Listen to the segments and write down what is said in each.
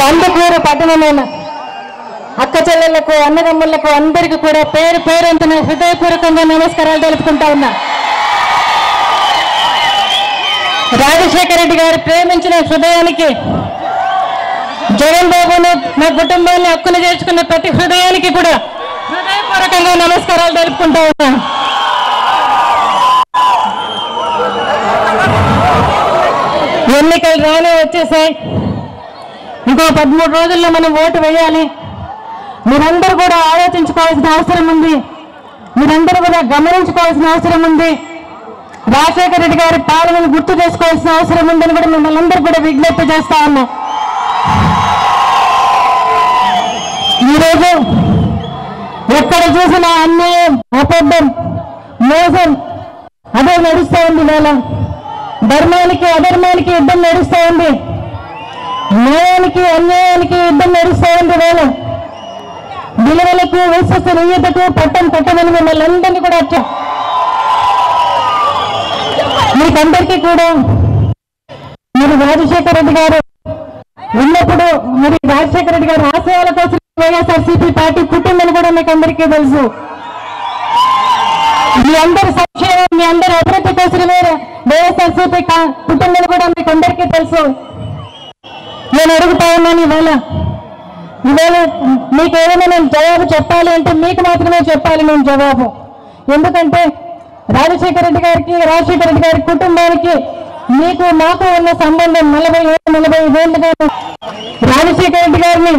కందుకూరు పట్టణమైన అక్క చెల్లెళ్లకు అన్నదమ్ములకు అందరికీ కూడా పేరు పేరుంటున్న హృదయపూర్వకంగా నమస్కారాలు తెలుపుకుంటా ఉన్నా. రాజశేఖర రెడ్డి గారు ప్రేమించిన హృదయానికి, జగన్ బాబును నా కుటుంబాన్ని హక్కును చేర్చుకున్న ప్రతి హృదయానికి కూడా హృదయపూర్వకంగా నమస్కారాలు తెలుపుకుంటా ఉన్నా. ఎన్నికలు రానే వచ్చేసాయి. ఇంకో 13 రోజుల్లో మనం ఓటు వేయాలి. మీరందరూ కూడా ఆలోచించుకోవాల్సిన అవసరం ఉంది. మీరందరూ కూడా గమనించుకోవాల్సిన అవసరం ఉంది. రాజశేఖర రెడ్డి గారి పాలనను గుర్తు చేసుకోవాల్సిన అవసరం ఉందని కూడా మిమ్మల్ని అందరూ కూడా విజ్ఞప్తి చేస్తా ఉన్నాం. ఈరోజు ఎక్కడ చూసినా అన్యాయం, అబద్ధం, మోసం అదే నడుస్తూ ఉంది. వేళ ధర్మానికి అధర్మానికి యుద్ధం నడుస్తూ ఉంది. న్యాయానికి అన్యాయానికి యుద్ధం నడుస్తూ ఉంది. వేళ విలువలకు విశ్వసనీయతకు పట్టం కట్టమని మిమ్మల్ని అందరినీ కూడా వచ్చా. మీకందరికీ కూడా మరి రాజశేఖర రెడ్డి గారు ఉన్నప్పుడు మరి రాజశేఖర రెడ్డి గారి ఆశయాల కోసం వైఎస్ఆర్సీపీ పార్టీ పుట్టిందని కూడా మీకు అందరికీ తెలుసు. మీ అందరి సంక్షేమం, మీ అందరి అభివృద్ధి కోసమే వైఎస్ఆర్సీపీ పుట్టిందని కూడా మీకు అందరికీ తెలుసు. నేను అడుగుతా ఉన్నాను ఇవాళ మీకు ఏదైనా నేను జవాబు చెప్పాలి అంటే మీకు మాత్రమే చెప్పాలి నేను జవాబు. ఎందుకంటే రాజశేఖర రెడ్డి గారి కుటుంబానికి మీకు నాకు ఉన్న సంబంధం 40-45 ఏళ్ళుగా. రాజశేఖర రెడ్డి గారిని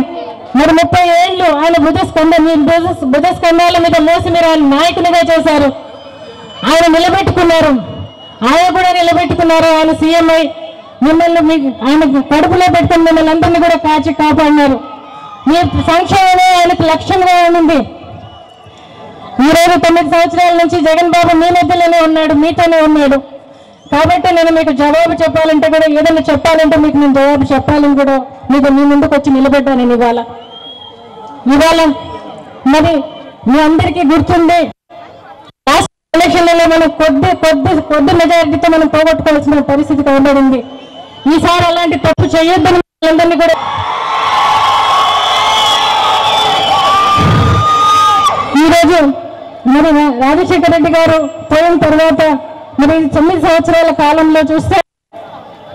మరి 30 ఏళ్ళు ఆయన భుజస్కంధాల మీద మోసి మీరు ఆయన నాయకునిగా చేశారు. ఆయన నిలబెట్టుకున్నారు. ఆయన కూడా నిలబెట్టుకున్నారు. ఆయన సీఎం అయి మిమ్మల్ని ఆయన కడుపులో పెట్టుకుని మిమ్మల్ని అందరినీ కూడా కాపాడినారు. మీ సంక్షేమమే ఆయనకు లక్ష్యంగా ఉంది. ఈరోజు 9 సంవత్సరాల నుంచి జగన్ బాబు మీ మధ్యలోనే ఉన్నాడు, మీతోనే ఉన్నాడు. కాబట్టి నేను మీకు జవాబు చెప్పాలంటే కూడా, ఏదైనా చెప్పాలంటే మీకు నేను జవాబు చెప్పాలని కూడా మీకు మీ ముందుకు వచ్చి నిలబడ్డాను. నేను ఇవాళ మరి మీ అందరికీ గుర్తుంది, లాస్ట్ ఎలక్షన్లలో మనం కొద్ది మెజారిటీతో మనం పోగొట్టుకోవాల్సిన పరిస్థితి కనబడింది. ఈసారి అలాంటి తప్పు చేయొద్దని అందరినీ కూడా ఈరోజు మరి రాజశేఖర రెడ్డి గారు పోయిన తర్వాత మరి 9 సంవత్సరాల కాలంలో చూస్తే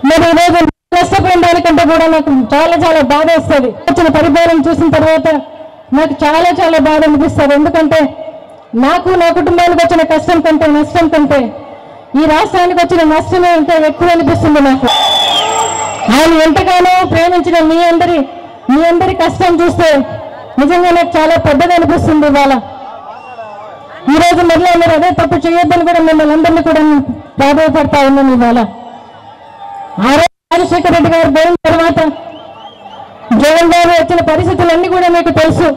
మరి ఈరోజు నష్టపోయిన దానికంటే కూడా నాకు చాలా చాలా బాధ వస్తుంది. వచ్చిన పరిపాలన చూసిన తర్వాత నాకు చాలా చాలా బాధ అనిపిస్తుంది. ఎందుకంటే నాకు నా కుటుంబానికి వచ్చిన కష్టం కంటే నష్టం కంటే ఈ రాష్ట్రానికి వచ్చిన నష్టమే ఇంకా ఎక్కువ అనిపిస్తుంది నాకు. ఆయన ఎంతగానో ప్రేమించిన మీ అందరి కష్టం చూస్తే నిజంగా నాకు చాలా పెద్దగా అనిపిస్తుంది. ఇవాళ ఈరోజు మళ్ళీ మీరు అదే తప్పు చేయొద్దని కూడా మిమ్మల్ని అందరినీ కూడా ప్రాధాయపడతా ఉన్నాను. ఇవాళ రాజశేఖర రెడ్డి గారు పోయిన తర్వాత జగన్ బాబు వచ్చిన పరిస్థితులన్నీ కూడా మీకు తెలుసు.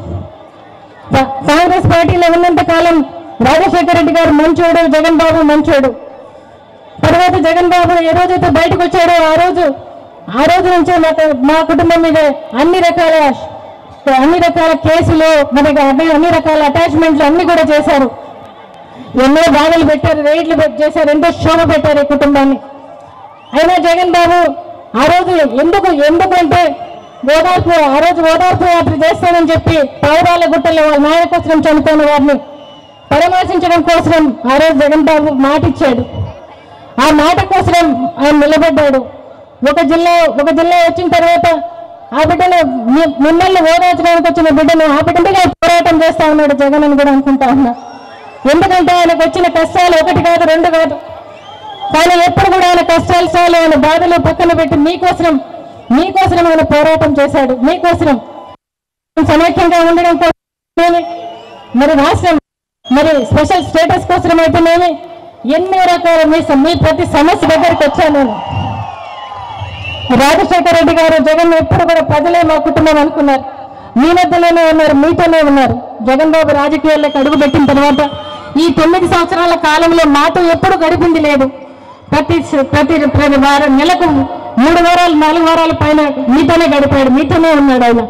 కాంగ్రెస్ పార్టీలో ఉన్నంత కాలం రాజశేఖర రెడ్డి గారు మంచోడు, జగన్ బాబు మంచోడు. తర్వాత జగన్ బాబు ఏ రోజైతే బయటకు వచ్చాడో ఆ రోజు నుంచే మా కుటుంబం మీద అన్ని రకాల కేసులు, మనకి అన్ని రకాల అటాచ్మెంట్లు అన్ని కూడా చేశారు. ఎన్నో బాధలు పెట్టారు, రేట్లు చేశారు, ఎంతో శోభ పెట్టారు ఈ కుటుంబాన్ని. అయినా జగన్ బాబు ఆ రోజు ఎందుకంటే ఆ రోజు ఓదార్పు యాత్ర చేస్తానని చెప్పి పావురాల గుట్టల్లో వాళ్ళ నాయన కోసం చనిపోయిన వారిని పరామర్శించడం కోసం ఆ రోజు జగన్ బాబు మాట ఇచ్చాడు. ఆ మాట కోసం ఆయన నిలబడ్డాడు. ఒక జిల్లా వచ్చిన తర్వాత ఆ బిడ్డను మిమ్మల్ని ఓదార్చడానికి వచ్చిన బిడ్డను ఆ బిడ్డగా పోరాటం చేస్తా ఉన్నాడు జగన్ అని కూడా అనుకుంటా ఉన్నా. ఎందుకంటే ఆయనకు వచ్చిన కష్టాలు 1 కాదు 2 కాదు, కానీ ఎప్పుడు కూడా ఆయన కష్టాలు చాలు, ఆయన బాధలు పక్కన పెట్టి మీకోసం ఆయన పోరాటం చేశాడు. మీకోసం సమైక్యంగా ఉండడం కోసం, మరి రాష్ట్రం మరి స్పెషల్ స్టేటస్ కోసం అయితేనేమి ఎన్నో రకాల మీ ప్రతి సమస్య దగ్గరికి వచ్చాను నేను. రాజశేఖర రెడ్డి గారు జగన్ ఎప్పుడు కూడా ప్రజలే మా కుటుంబం అనుకున్నారు. మీ మధ్యలోనే ఉన్నారు, మీతోనే ఉన్నారు. జగన్ బాబు రాజకీయాల్లోకి అడుగు పెట్టిన తర్వాత ఈ 9 సంవత్సరాల కాలంలో మాతో ఎప్పుడు గడిపింది లేదు. ప్రతి నెలకు 3 వారాలు 4 వారాల పైన మీతోనే గడిపాడు, మీతోనే ఉన్నాడు ఆయన.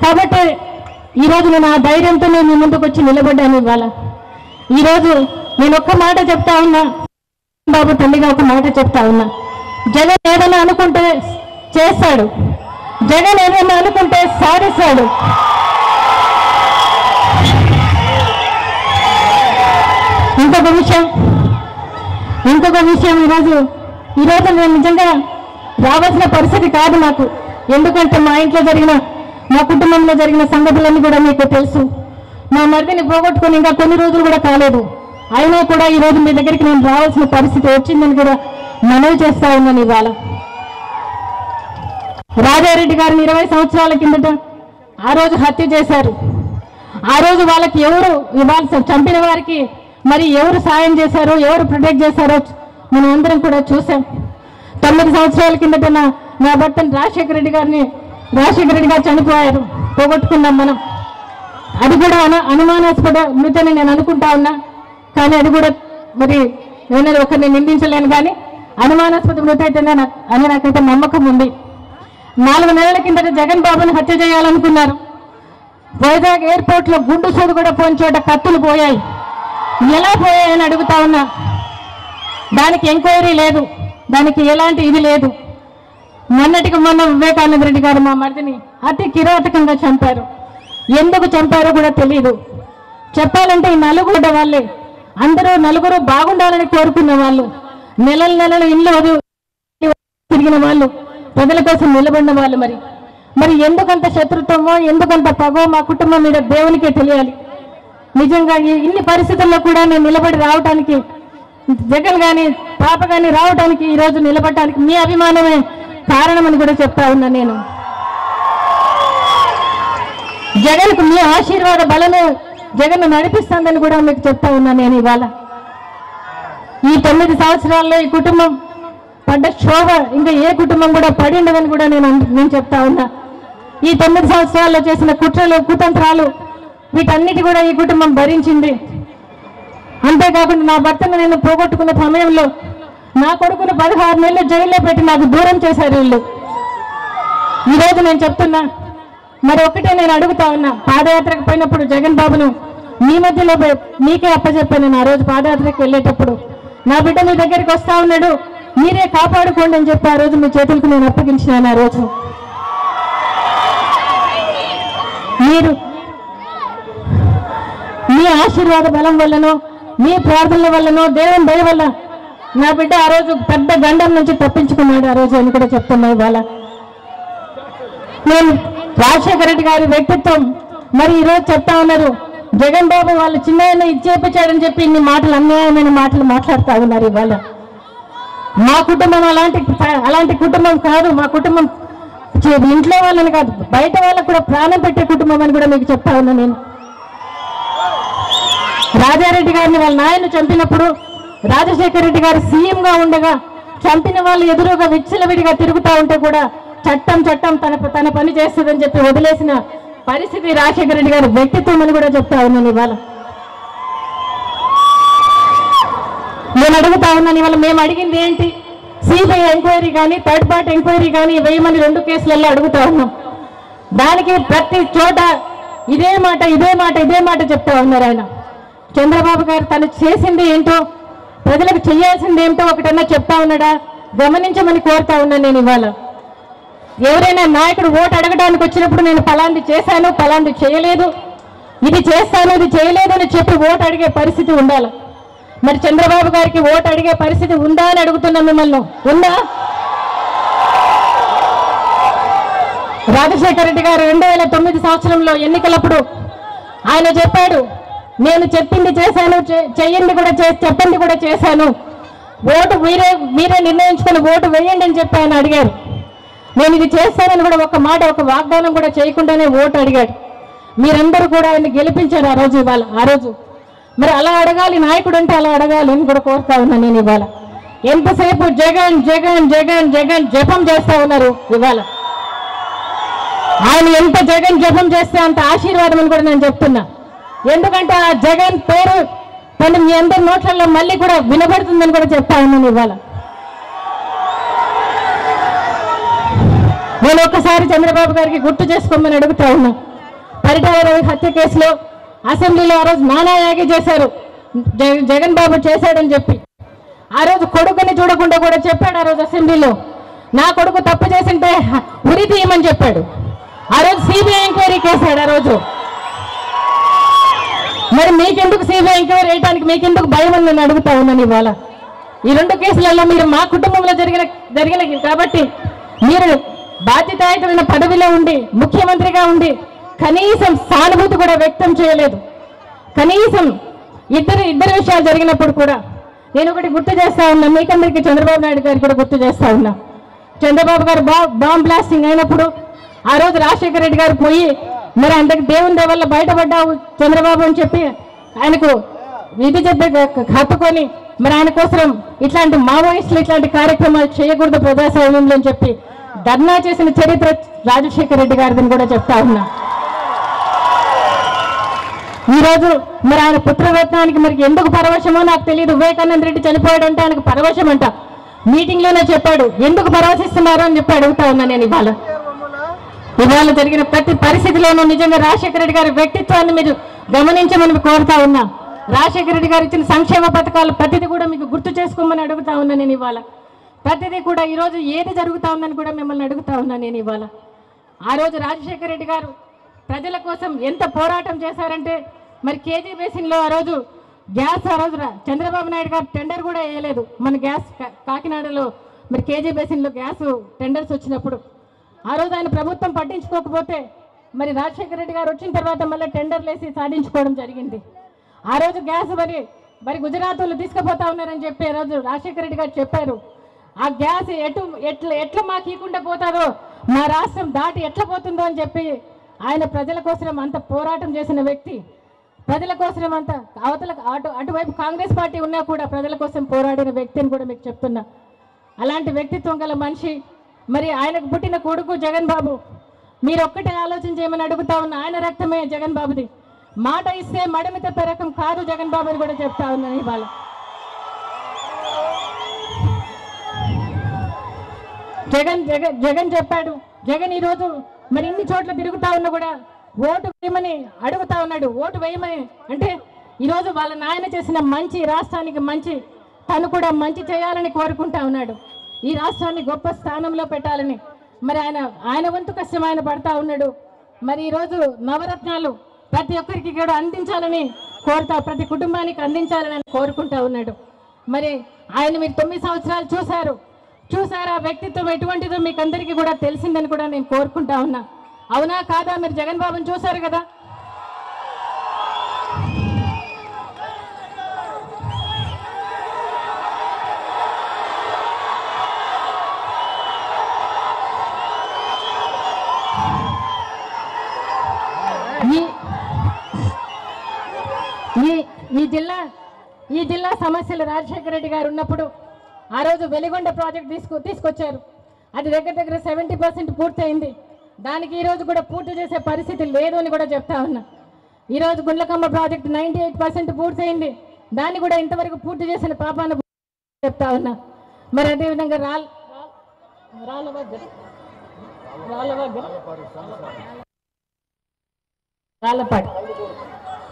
కాబట్టి ఈరోజు నేను ఆ ధైర్యంతోనే మీ ముందుకు వచ్చి నిలబడ్డాను. ఇవాళ ఈరోజు నేను ఒక్క మాట చెప్తా ఉన్నా, బాబు తల్లిగా ఒక మాట చెప్తా ఉన్నా, జగన్ ఏదైనా అనుకుంటే చేస్తాడు. జగన్ ఏదైనా అనుకుంటే సాధిస్తాడు. ఇంకొక విషయం ఈరోజు నేను నిజంగా రావాల్సిన పరిస్థితి కాదు నాకు. ఎందుకంటే మా ఇంట్లో మా కుటుంబంలో జరిగిన సంగతులన్నీ కూడా మీకు తెలుసు. మా మరిదిని పోగొట్టుకుని ఇంకా కొన్ని రోజులు కూడా కాలేదు. అయినా కూడా ఈరోజు మీ దగ్గరికి నేను రావాల్సిన పరిస్థితి వచ్చిందని కూడా మనవి చేస్తా ఉన్నాను. ఇవాళ రాజారెడ్డి గారిని 20 సంవత్సరాల కిందట ఆ రోజు హత్య చేశారు. ఆ రోజు వాళ్ళకి ఎవరు ఇవాళ చంపిన వారికి మరి ఎవరు సాయం చేశారో, ఎవరు ప్రొటెక్ట్ చేశారో మనం అందరం కూడా చూసాం. 9 సంవత్సరాల కిందట నా భర్తను రాజశేఖర రెడ్డి గారు చనిపోయారు, పోగొట్టుకున్నాం మనం. అది కూడా అనుమానాస్పద మృతని నేను అనుకుంటా ఉన్నా. కానీ అది కూడా మరి నేను ఒకరిని నిందించలేను. కానీ అనుమానాస్పద మృత అయితేనే అని నాకైతే నమ్మకం ఉంది. 4 నెలల కిందట జగన్ బాబుని హత్య చేయాలనుకున్నారు. వైజాగ్ ఎయిర్పోర్ట్ లో గుండు సూడు కూడా పోయిన చోట కత్తులు పోయాయి. ఎలా పోయాయని అడుగుతా ఉన్నా. దానికి ఎంక్వైరీ లేదు, దానికి ఎలాంటి ఇది లేదు. మొన్నటికి మొన్న వివేకానంద రెడ్డి గారు మా మరిదిని అతి కిరాతకంగా చంపారు. ఎందుకు చంపారో కూడా తెలియదు. చెప్పాలంటే ఈ నలుగురు బాగుండాలని కోరుకున్న వాళ్ళు, నెలలు ఇల్లు తిరిగిన వాళ్ళు, ప్రజల కోసం నిలబడిన వాళ్ళు. మరి ఎందుకంత శత్రుత్వమో, ఎందుకంత పగో మా కుటుంబం మీద దేవునికే తెలియాలి. నిజంగా ఇన్ని పరిస్థితుల్లో కూడా నేను నిలబడి రావడానికి, జగన్ కానీ పాప కానీ రావడానికి, ఈరోజు నిలబడటానికి మీ అభిమానమే కారణమని కూడా చెప్తా ఉన్నా. నేను జగన్కు మీ ఆశీర్వాద బలమే జగన్ నడిపిస్తుందని కూడా మీకు చెప్తా ఉన్నా. నేను ఇవాళ ఈ 9 సంవత్సరాల్లో ఈ కుటుంబం పడ్డ శోభ ఇంకా ఏ కుటుంబం కూడా పడి ఉండదని కూడా నేను చెప్తా ఉన్నా. ఈ 9 సంవత్సరాల్లో చేసిన కుట్రలు, కుతంత్రాలు వీటన్నిటి కూడా ఈ కుటుంబం భరించింది. అంతేకాకుండా నా భర్తను నేను పోగొట్టుకున్న సమయంలో నా కొడుకును 16 నెలలు జైల్లో పెట్టి నాకు దూరం చేశారు వీళ్ళు. ఈరోజు నేను చెప్తున్నా, మరి ఒకటే నేను అడుగుతా ఉన్నా. పాదయాత్రకు పోయినప్పుడు జగన్ బాబును మీ మధ్యలో మీకే అప్పచెప్పాను. నేను ఆ రోజు పాదయాత్రకు వెళ్ళేటప్పుడు నా బిడ్డ మీ దగ్గరికి వస్తా ఉన్నాడు, మీరే కాపాడుకోండి అని చెప్పి ఆ రోజు మీ చేతులకు నేను అప్పగించినాను. ఆ రోజు మీరు మీ ఆశీర్వాద బలం వల్లనో, మీ ప్రార్థనల వల్లనో, దేవుని దయ వల్ల నా బిడ్డ ఆ రోజు పెద్ద గండం నుంచి తప్పించుకున్నాడు. ఆ రోజు అని కూడా చెప్తున్నా. ఇవాళ నేను రాజశేఖర రెడ్డి గారి వ్యక్తిత్వం మరి ఈరోజు చెప్తా ఉన్నారు. జగన్ బాబు వాళ్ళు చిన్న ఇచ్చేపించాడని చెప్పి ఇన్ని మాటలు, అన్యాయమైన మాటలు మాట్లాడుతూ ఉన్నారు. ఇవాళ మా కుటుంబం అలాంటి కుటుంబం కాదు. మా కుటుంబం ఇంట్లో వాళ్ళని కాదు, బయట వాళ్ళకు కూడా ప్రాణం పెట్టే కుటుంబం అని కూడా మీకు చెప్తా ఉన్నా. నేను రాజారెడ్డి గారిని వాళ్ళ నాయన చంపినప్పుడు రాజశేఖర రెడ్డి గారు సీఎంగా ఉండగా చంపిన వాళ్ళు ఎదురుగా విచ్చలవిడిగా తిరుగుతూ ఉంటే కూడా చట్టం తన పని చేస్తుందని చెప్పి వదిలేసిన పరిస్థితి రాజశేఖర రెడ్డి గారి వ్యక్తిత్వం అని కూడా చెప్తా ఉన్నాను. ఇవాళ నేను అడుగుతా ఉన్నాను. ఇవాళ మేము అడిగింది ఏంటి? సిబిఐ ఎంక్వైరీ కానీ, థర్డ్ పార్టీ ఎంక్వైరీ కానీ వేయమని 2 కేసులలో అడుగుతా ఉన్నాం. దానికి ప్రతి చోట ఇదే మాట చెప్తా ఉన్నారు. ఆయన చంద్రబాబు గారు తను చేసింది ఏంటో, ప్రజలకు చేయాల్సింది ఏంటో ఒకటన్నా చెప్తా ఉన్నాడా? గమనించమని కోరుతా ఉన్నాను. నేను ఇవాళ ఎవరైనా నాయకుడు ఓటు అడగడానికి వచ్చినప్పుడు నేను ఫలాంది చేశాను, ఫలాంది చేయలేదు, ఇది చేస్తాను, ఇది చేయలేదు అని చెప్పి ఓటు అడిగే పరిస్థితి ఉండాలి. మరి చంద్రబాబు గారికి ఓటు అడిగే పరిస్థితి ఉందా అని అడుగుతున్నా మిమ్మల్ని. ఉందా? రాజశేఖర రెడ్డి గారు 2009 సంవత్సరంలో ఎన్నికలప్పుడు ఆయన చెప్పాడు, నేను చెప్పింది చేశాను, చెప్పింది కూడా చేశాను, ఓటు మీరే నిర్ణయించుకొని ఓటు వేయండి అని చెప్పి ఆయన అడిగారు. నేను ఇది చేస్తానని కూడా ఒక వాగ్దానం కూడా చేయకుండానే ఓటు అడిగాడు. మీరందరూ కూడా ఆయన గెలిపించారు ఆ రోజు. ఇవాళ ఆ రోజు మరి అలా అడగాలి, నాయకుడు అంటే అలా అడగాలి అని కూడా కోరుతా ఉన్నా నేను. ఇవాళ ఎంతసేపు జగన్ జగన్ జగన్ జగన్ జపం చేస్తా ఉన్నారు. ఇవాళ ఆయన ఎంత జగన్ జపం చేస్తే అంత ఆశీర్వాదం అని కూడా నేను చెప్తున్నా. ఎందుకంటే ఆ జగన్ పేరు మీ అందరి నోట్లలో మళ్ళీ కూడా వినబడుతుందని కూడా చెప్తా ఉన్నాను. ఇవాళ నేను ఒక్కసారి చంద్రబాబు గారికి గుర్తు చేసుకోమని అడుగుతా ఉన్నా. పరిటాల రవి హత్య కేసులో అసెంబ్లీలో ఆ రోజు నానాయాగి చేశారు, జగన్ బాబు చేశాడని చెప్పి. ఆ రోజు కొడుకుని చూడకుండా కూడా చెప్పాడు ఆ రోజు అసెంబ్లీలో, నా కొడుకు తప్పు చేసింటే ఉరి తీయమని చెప్పాడు. ఆ రోజు సిబిఐ ఎంక్వైరీ కేసాడు ఆ రోజు. మరి మీకెందుకు సిబిఐ ఎంక్వైరీ వేయడానికి మీకెందుకు భయం అని నేను అడుగుతా ఉన్నాను ఇవాళ. ఈ 2 కేసులలో మీరు మా కుటుంబంలో జరిగిన కాబట్టి మీరు బాధ్యతాయుతమైన పదవిలో ఉండి ముఖ్యమంత్రిగా ఉండి కనీసం సానుభూతి కూడా వ్యక్తం చేయలేదు. కనీసం ఇద్దరు విషయాలు జరిగినప్పుడు కూడా నేను ఒకటి గుర్తు చేస్తా ఉన్నా, మీకందరికీ చంద్రబాబు నాయుడు గారికి కూడా గుర్తు చేస్తా ఉన్నా. చంద్రబాబు గారు బాంబ్ బ్లాస్టింగ్ అయినప్పుడు ఆ రోజు రాజశేఖర రెడ్డి గారు పోయి మరి ఆయనకి దేవుని దేవల్ల బయటపడ్డావు చంద్రబాబు అని చెప్పి ఆయనకు విధి చెప్పి హత్తుకొని మరి ఆయన కోసం ఇట్లాంటి మావోయిస్టులు ఇట్లాంటి కార్యక్రమాలు చేయకూడదు ప్రజాస్వామ్యంలో అని చెప్పి ధర్నా చేసిన చరిత్ర రాజశేఖర రెడ్డి గారిని కూడా చెప్తా ఉన్నా. ఈరోజు మరి ఆయన పుత్రరత్నానికి మరి ఎందుకు పరవశమో నాకు తెలియదు. వివేకానంద రెడ్డి చనిపోయాడంటే ఆయనకు పరవశం అంట. మీటింగ్ లోనే చెప్పాడు, ఎందుకు పరవశిస్తున్నారు అని చెప్పి అడుగుతా ఉన్నా నేను. ఇవాళ జరిగిన ప్రతి పరిస్థితిలోనూ నిజంగా రాజశేఖర రెడ్డి గారి వ్యక్తిత్వాన్ని మీరు గమనించమని కోరుతా ఉన్నా. రాజశేఖర రెడ్డి గారు ఇచ్చిన సంక్షేమ పథకాలు ప్రతిదీ కూడా మీకు గుర్తు చేసుకోమని అడుగుతా ఉన్నా నేను ఇవాళ. ప్రతిదీ కూడా ఈరోజు ఏది జరుగుతా ఉందని కూడా మిమ్మల్ని అడుగుతా ఉన్నా నేను ఇవాళ. ఆ రోజు రాజశేఖర రెడ్డి గారు ప్రజల కోసం ఎంత పోరాటం చేశారంటే మరి కేజీ బేసిన్లో ఆ రోజు గ్యాస్ ఆ రోజు చంద్రబాబు నాయుడు గారు టెండర్ కూడా వేయలేదు. మన గ్యాస్ కాకినాడలో మరి కేజీ బేసిన్లో గ్యాస్ టెండర్స్ వచ్చినప్పుడు ఆ రోజు ఆయన ప్రభుత్వం పట్టించుకోకపోతే మరి రాజశేఖర రెడ్డి గారు వచ్చిన తర్వాత మళ్ళీ టెండర్లు వేసి సాధించుకోవడం జరిగింది. ఆ రోజు గ్యాస్ మరి గుజరాత్ వాళ్ళు తీసుకుపోతా ఉన్నారని చెప్పి ఆ రోజు రాజశేఖర రెడ్డి గారు చెప్పారు. ఆ గ్యాస్ ఎట్లా మాకు ఇవ్వకుండా పోతారో, మా రాష్ట్రం దాటి ఎట్లా పోతుందో అని చెప్పి ఆయన ప్రజల కోసం అంత పోరాటం చేసిన వ్యక్తి. ప్రజల కోసం అంత అటువైపు కాంగ్రెస్ పార్టీ ఉన్నా కూడా ప్రజల కోసం పోరాడిన వ్యక్తి అని కూడా మీకు చెప్తున్నా. అలాంటి వ్యక్తిత్వం గల మనిషి మరి ఆయనకు పుట్టిన కొడుకు జగన్ బాబు. మీరు ఒక్కటే ఆలోచన చేయమని అడుగుతా ఉన్నా. ఆయన రక్తమే జగన్ బాబుది. మాట ఇస్తే మడమిత రకం కాదు జగన్ బాబు అని కూడా చెప్తా ఉన్నాను ఇవాళ. జగన్ చెప్పాడు. జగన్ ఈరోజు మరి ఇన్ని చోట్ల తిరుగుతా ఉన్నా కూడా ఓటు వేయమని అడుగుతా ఉన్నాడు. ఓటు వేయమని అంటే ఈరోజు వాళ్ళ నాయన చేసిన మంచి, రాష్ట్రానికి మంచి, తను కూడా మంచి చేయాలని కోరుకుంటా ఉన్నాడు. ఈ రాష్ట్రాన్ని గొప్ప స్థానంలో పెట్టాలని మరి ఆయన వంతు కష్టం ఆయన పడతా ఉన్నాడు. మరి ఈరోజు నవరత్నాలు ప్రతి ఒక్కరికి కూడా అందించాలని ప్రతి కుటుంబానికి అందించాలని కోరుకుంటా ఉన్నాడు. మరి ఆయన మీరు 9 సంవత్సరాలు చూశారు. ఆ వ్యక్తిత్వం ఎటువంటిదో మీకు అందరికీ కూడా తెలిసిందని కూడా నేను కోరుకుంటా ఉన్నా. అవునా కాదా? మీరు జగన్ బాబుని చూశారు కదా. ఈ జిల్లా సమస్యలు రాజశేఖర రెడ్డి గారు ఉన్నప్పుడు ఆ రోజు వెలిగొండ ప్రాజెక్ట్ తీసుకొచ్చారు. అది దగ్గర 70% పూర్తయింది. దానికి ఈరోజు కూడా పూర్తి చేసే పరిస్థితి లేదు అని కూడా చెప్తా ఉన్నా. ఈరోజు గుండ్లకమ్మ ప్రాజెక్టు 98% పూర్తయింది. దాన్ని కూడా ఇంతవరకు పూర్తి చేసిన పాపాన చెప్తా ఉన్నా. మరి అదేవిధంగా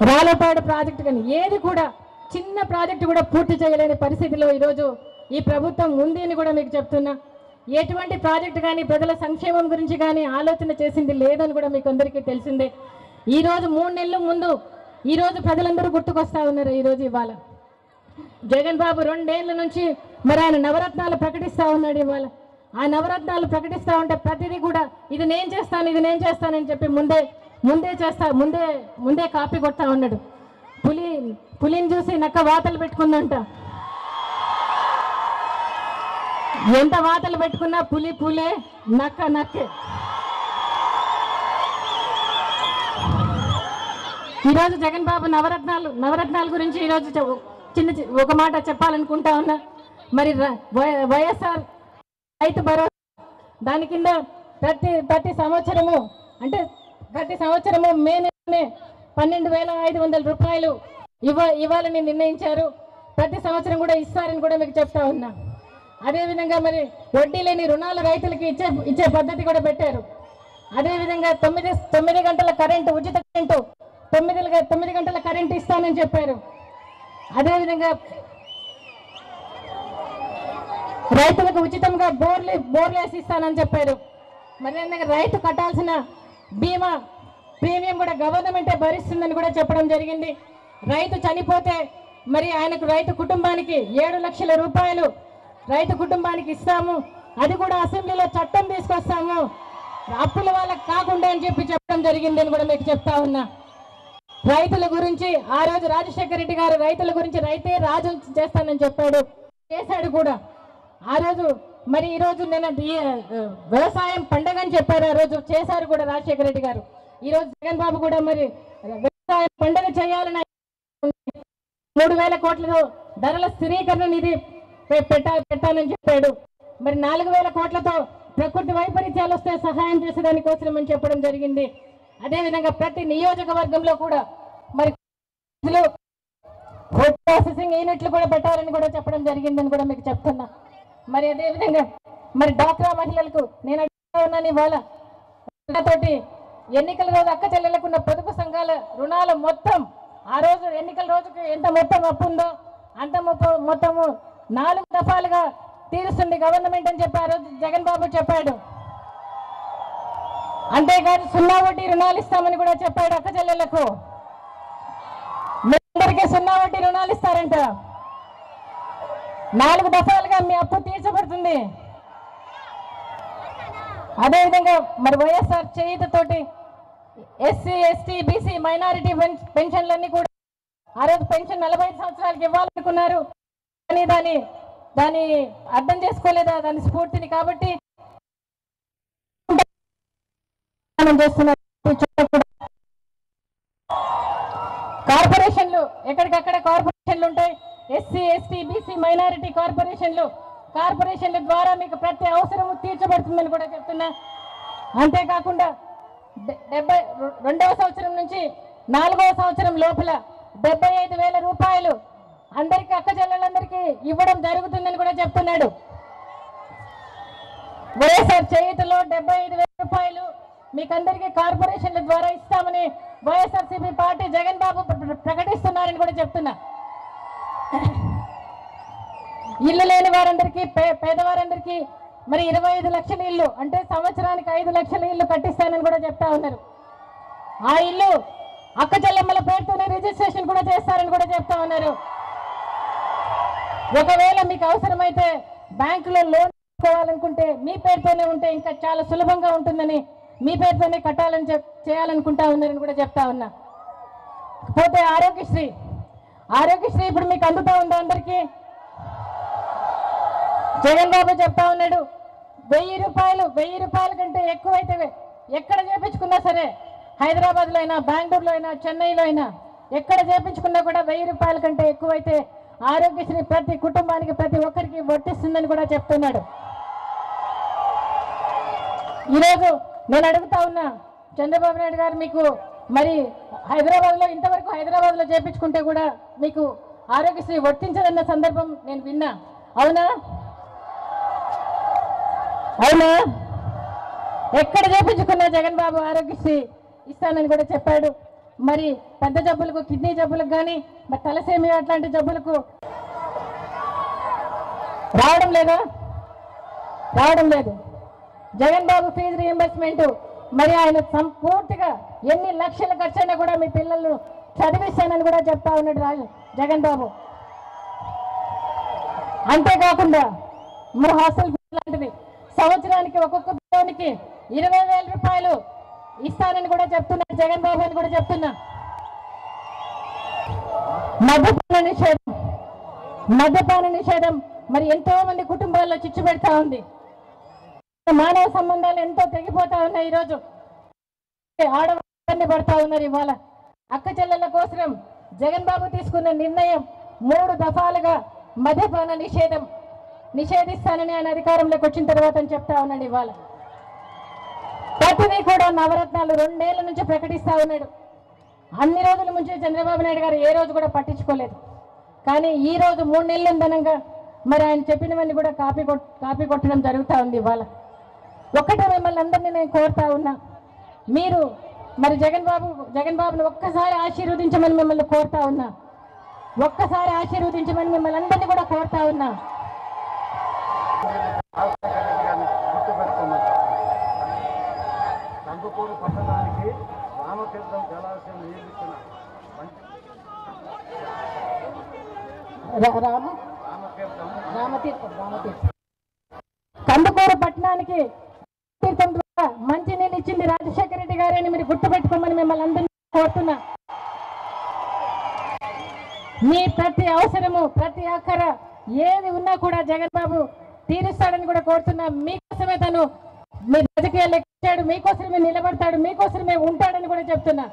రాళ్ళపాడు ప్రాజెక్టు కానీ ఏది కూడా చిన్న ప్రాజెక్టు కూడా పూర్తి చేయలేని పరిస్థితిలో ఈరోజు ఈ ప్రభుత్వం ఉంది అని కూడా మీకు చెప్తున్నా. ఎటువంటి ప్రాజెక్టు కానీ ప్రజల సంక్షేమం గురించి కానీ ఆలోచన చేసింది లేదని కూడా మీకు అందరికీ తెలిసిందే. ఈరోజు 3 నెలల ముందు ఈరోజు ప్రజలందరూ గుర్తుకొస్తా ఉన్నారు. ఈరోజు ఇవాళ జగన్ బాబు 2 ఏళ్ల నుంచి మరి ఆయన నవరత్నాలు ప్రకటిస్తూ ఉన్నాడు. ఇవాళ ఆ నవరత్నాలు ప్రకటిస్తూ ఉంటే ప్రతిదీ కూడా ఇది నేను చేస్తానని చెప్పి ముందే కాపీ కొడతా ఉన్నాడు. పులిని చూసి నక్క వాతలు పెట్టుకుందంట. ఎంత వాతలు పెట్టుకున్నా పులే, నక్కే. ఈరోజు జగన్ బాబు నవరత్నాల గురించి ఈరోజు ఒక మాట చెప్పాలనుకుంటా ఉన్నా. మరి వైఎస్ఆర్ రైతు భరోసా దాని కింద ప్రతి సంవత్సరము మే నెలనే 12,500 రూపాయలు ఇవ్వాలని నిర్ణయించారు. ప్రతి సంవత్సరం కూడా ఇస్తారని కూడా మీకు చెప్తా ఉన్నా. అదేవిధంగా మరి వడ్డీ లేని రుణాలు రైతులకి ఇచ్చే పద్ధతి కూడా పెట్టారు. అదేవిధంగా 9 గంటల కరెంటు, ఉచిత కరెంటు, 9 గంటల కరెంటు ఇస్తానని చెప్పారు. అదేవిధంగా రైతులకు ఉచితంగా బోర్లు వేసి ఇస్తానని చెప్పారు. మరి రైతు కట్టాల్సిన బీమా ప్రీమియం కూడా గవర్నమెంటే భరిస్తుందని కూడా చెప్పడం జరిగింది. రైతు చనిపోతే మరి ఆయనకు రైతు కుటుంబానికి 7 లక్షల రూపాయలు రైతు కుటుంబానికి ఇస్తాము, అది కూడా అసెంబ్లీలో చట్టం తీసుకొస్తాము, అప్పుల వాళ్ళకి కాకుండా అని చెప్పడం జరిగిందని కూడా మీకు చెప్తా ఉన్నా. రైతుల గురించి ఆ రోజు రాజశేఖర రెడ్డి గారు రైతుల గురించి రైతే రాజు చేస్తానని చెప్పాడు, చేశాడు కూడా ఆ రోజు. మరి ఈ రోజు నేను వ్యవసాయం పండగ అని చెప్పారు, ఆ రోజు చేశారు కూడా రాజశేఖర రెడ్డి గారు. ఈ రోజు జగన్ బాబు కూడా మరి వ్యవసాయం పండగ చేయాలని 3,000 కోట్లతో ధరల స్థిరీకరణ నిధి పెట్టానని చెప్పాడు. మరి 4,000 కోట్లతో ప్రకృతి వైపరీత్యాలు వస్తే సహాయం చేసేదానికోసం అని చెప్పడం జరిగింది. అదేవిధంగా ప్రతి నియోజకవర్గంలో కూడా మరి ఫుడ్ ప్రాసెసింగ్ యూనిట్లు కూడా పెట్టాలని కూడా చెప్పడం జరిగిందని కూడా మీకు చెప్తున్నా. మరి అదేవిధంగా మరి డాక్రా మహిళలకు నేను అడుగుతా ఉన్నాను, ఇవాళ తోటి ఎన్నికల రోజు అక్క చెల్లెలకు ఉన్న పొదుపు సంఘాల రుణాలు మొత్తం ఆ రోజు ఎన్నికల రోజుకి ఎంత మొత్తం అప్పు ఉందో అంత మొత్తము 4 దఫాలుగా తీరుస్తుంది గవర్నమెంట్ అని చెప్పి ఆ రోజు జగన్ బాబు చెప్పాడు. అంతేకాదు 0 వడ్డీ రుణాలు ఇస్తామని కూడా చెప్పాడు అక్క చెల్లెళ్లకు. మీ అందరికీ 0 వడ్డీ రుణాలు ఇస్తారంట. 4 దఫాలుగా మీ అప్పు తీర్చబడుతుంది. అదేవిధంగా మరి వైఎస్ఆర్ చేయుతతోటి ఎస్సీ ఎస్టీ బీసీ మైనారిటీ పెన్షన్లన్నీ కూడా ఆ రోజు పెన్షన్ 45 సంవత్సరాలకు ఇవ్వాలనుకున్నారు, కానీ దాన్ని అర్థం చేసుకోలేదా దాని స్ఫూర్తిని. కాబట్టి కార్పొరేషన్లు ఎక్కడికక్కడ కార్పొరేషన్లు ఉంటాయి, ఎస్సీ ఎస్టీ బీసీ మైనారిటీ కార్పొరేషన్ల ద్వారా మీకు ప్రతి అవసరము తీర్చబడుతుందని కూడా చెప్తున్నా. అంతేకాకుండా 72వ సంవత్సరం నుంచి 4వ సంవత్సరం లోపల 75,000 రూపాయలు అందరికీ అక్క చెల్లెళ్ళందరికీ ఇవ్వడం జరుగుతుందని కూడా చెప్తున్నాడు. వైఎస్ఆర్ చేయుతలో 75,000 రూపాయలు మీకందరికీ కార్పొరేషన్ల ద్వారా ఇస్తామని వైఎస్ఆర్సీపీ పార్టీ జగన్ బాబు ప్రకటిస్తున్నారని కూడా చెప్తున్నా. ఇల్లు లేని వారందరికీ పేదవారందరికీ మరి 25 లక్షల ఇల్లు అంటే సంవత్సరానికి 5 లక్షల ఇల్లు కట్టిస్తానని కూడా చెప్తా ఉన్నారు. ఆ ఇల్లు అక్క చెల్లెమ్మల పేరుతోనే రిజిస్ట్రేషన్ కూడా చేస్తారని కూడా చెప్తా ఉన్నారు. ఒకవేళ మీకు అవసరమైతే బ్యాంకులో లోన్ తీసుకోవాలనుకుంటే మీ పేరుతోనే ఉంటే ఇంకా చాలా సులభంగా ఉంటుందని మీ పేరుతోనే కట్టాలని చేయాలనుకుంటా ఉన్నారని కూడా చెప్తా ఉన్నా. పోతే ఆరోగ్యశ్రీ ఇప్పుడు మీకు అందుతా ఉందా అందరికీ? జగన్ బాబు చెప్తా ఉన్నాడు 1000 రూపాయల కంటే ఎక్కువైతే ఎక్కడ చేపించుకున్నా సరే, హైదరాబాద్లో అయినా బెంగళూరులో అయినా చెన్నైలో అయినా ఎక్కడ చేపించుకున్నా కూడా 1000 రూపాయల కంటే ఎక్కువైతే ఆరోగ్యశ్రీ ప్రతి కుటుంబానికి ప్రతి ఒక్కరికి వర్తిస్తుందని కూడా చెప్తున్నాడు. ఈరోజు నేను అడుగుతా ఉన్నా చంద్రబాబు నాయుడు గారు, మీకు మరి ఇంతవరకు హైదరాబాద్లో చేపించుకుంటే కూడా మీకు ఆరోగ్యశ్రీ వర్తించదన్న సందర్భం నేను విన్నా. అవునా? ఎక్కడ చేపించుకున్నా జగన్ బాబు ఆరోగ్యశ్రీ ఇస్తానని కూడా చెప్పాడు. మరి పెద్ద జబ్బులకు, కిడ్నీ జబ్బులకు కానీ మరి తలసేమియా అట్లాంటి జబ్బులకు రావడం లేదు. జగన్ బాబు ఫీజు రీఎంబర్స్మెంట్ మరి ఆయన సంపూర్తిగా ఎన్ని లక్షల ఖర్చైనా కూడా మీ పిల్లలను చదివిస్తానని కూడా చెప్తా ఉన్నాడు జగన్ బాబు. అంతేకాకుండా మరి హాస్టల్ లాంటివి సంవత్సరానికి ఒక్కొక్క పిల్లనికి 20,000 రూపాయలు ఇస్తానని కూడా చెప్తున్నాడు జగన్ బాబు అని కూడా చెప్తున్నా. మద్యపాన నిషేధం మరి ఎంతో మంది కుటుంబాల్లో చిచ్చు పెడతా ఉంది. మానవ సంబంధాలు ఎంతో తెగిపోతా ఉన్నాయి. ఈరోజు ఆడవాళ్ళని పడతా ఉన్నారు. ఇవాళ అక్క చెల్లెళ్ళ కోసం జగన్ బాబు తీసుకున్న నిర్ణయం 3 దఫాలుగా మద్యపాన నిషేధిస్తానని ఆయన అధికారంలోకి వచ్చిన తర్వాత అని చెప్తా ఉన్నాడు. ఇవాళ ప్రతిదీ కూడా నవరత్నాలు 2 ఏళ్ల నుంచి ప్రకటిస్తా ఉన్నాడు. అన్ని రోజుల నుంచి చంద్రబాబు నాయుడు గారు ఏ రోజు కూడా పట్టించుకోలేదు. కానీ ఈ రోజు 3 నెలల ధనంగా మరి ఆయన చెప్పినవన్నీ కూడా కాపీ కొట్టడం జరుగుతూ ఉంది. ఇవాళ ఒక్కటే మిమ్మల్ని అందరినీ నేను కోరుతా ఉన్నా, మీరు మరి జగన్ బాబుని ఒక్కసారి ఆశీర్వదించమని మిమ్మల్ని కోరుతా ఉన్నా. ఒక్కసారి ఆశీర్వదించమని మిమ్మల్ని అందరినీ కూడా కోరుతా ఉన్నా. కందుకూరు పట్టణానికి రామతీర్థం జలాశయం నిర్మించిన కందుకూరు పట్టణానికి తీర్థం ద్వారా మంచి నీళ్ళు ఇచ్చింది రాజశేఖర రెడ్డి గారని మీరు గుర్తుపెట్టుకోమని మిమ్మల్ని అందరినీ కోరుతున్నా. మీ ప్రతి అవసరము ప్రతి అక్కర ఏది ఉన్నా కూడా జగన్ బాబు తీరుస్తాడని కూడా కోరుతున్నా. మీకోసమే తను మీ రాజకీయాలు ఎక్కాడు, మీకోసమే నిలబడతాడు, మీకోసమే ఉంటాడని కూడా చెప్తున్నా.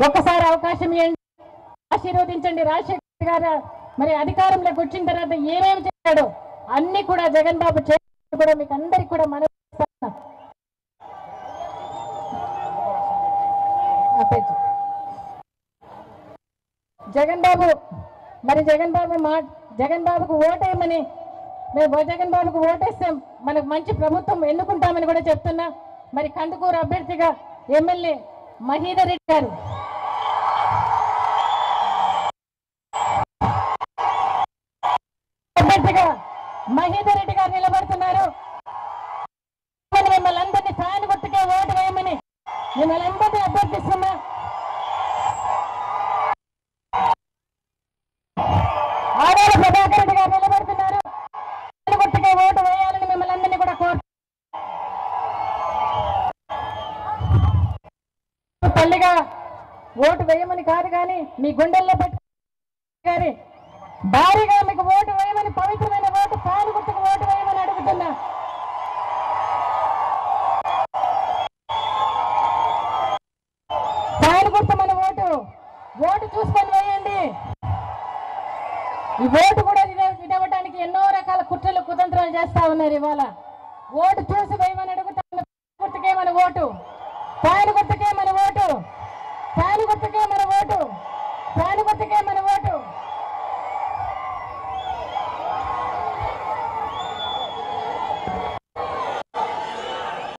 ఒక్కసారి అవకాశం ఇవ్వండి, ఆశీర్వదించండి. రాజశేఖర్ గారు మరి అధికారంలోకి వచ్చిన తర్వాత ఏమేమి చేశాడో అన్ని కూడా జగన్ బాబు చేసి కూడా మీకు అందరికి కూడా మనం జగన్ బాబు మరి జగన్ బాబుకు ఓటేయమని మేము జగన్ బాబుకు ఓటేస్తాం, మనకు మంచి ప్రభుత్వం ఎన్నుకుంటామని కూడా చెప్తున్నా. మరి కందుకూరు అభ్యర్థిగా ఎమ్మెల్యే మహీధర్ రెడ్డి గారు నిలబడుతున్నారు. మిమ్మల్ని అందరినీ ఫ్యాన్ గుర్తుకే ఓటు వేయమని మిమ్మల్ని అందరినీ అభ్యర్థిస్తున్నా. ఆడాల ప్రభాకర్ రెడ్డి గారు నిలబడుతున్నారు, ఫ్యాన్ గుర్తుకే ఓటు వేయాలని మిమ్మల్ని అందరినీ కూడా తల్లిగా ఓటు వేయమని కాదు కానీ మీ గుండెల్లో పెట్టుకొని భారీగా మీకు ఓటు వేయమని పవిత్రమైన ఓటు ఫ్యాన్ గుర్తుకు ఓటు వేయమని అడుగుతున్నా. ఫ్యాన్ గుర్తు మన ఓటు చూసుకొని వేయండి. ఈ ఓటు కూడా ఇవ్వడానికి ఎన్నో రకాల కుట్రలు కుతంత్రాలు చేస్తా ఉన్నారు. ఇవాళ ఓటు చూసి వేయమని అడుగుతాను. గుర్తుకే మన ఓటు, ఫ్యాన్ గుర్తుకే మన ఓటు, ఫ్యాన్ గుర్తుకే మన ఓటు, ఫ్యాన్ గుర్తుకే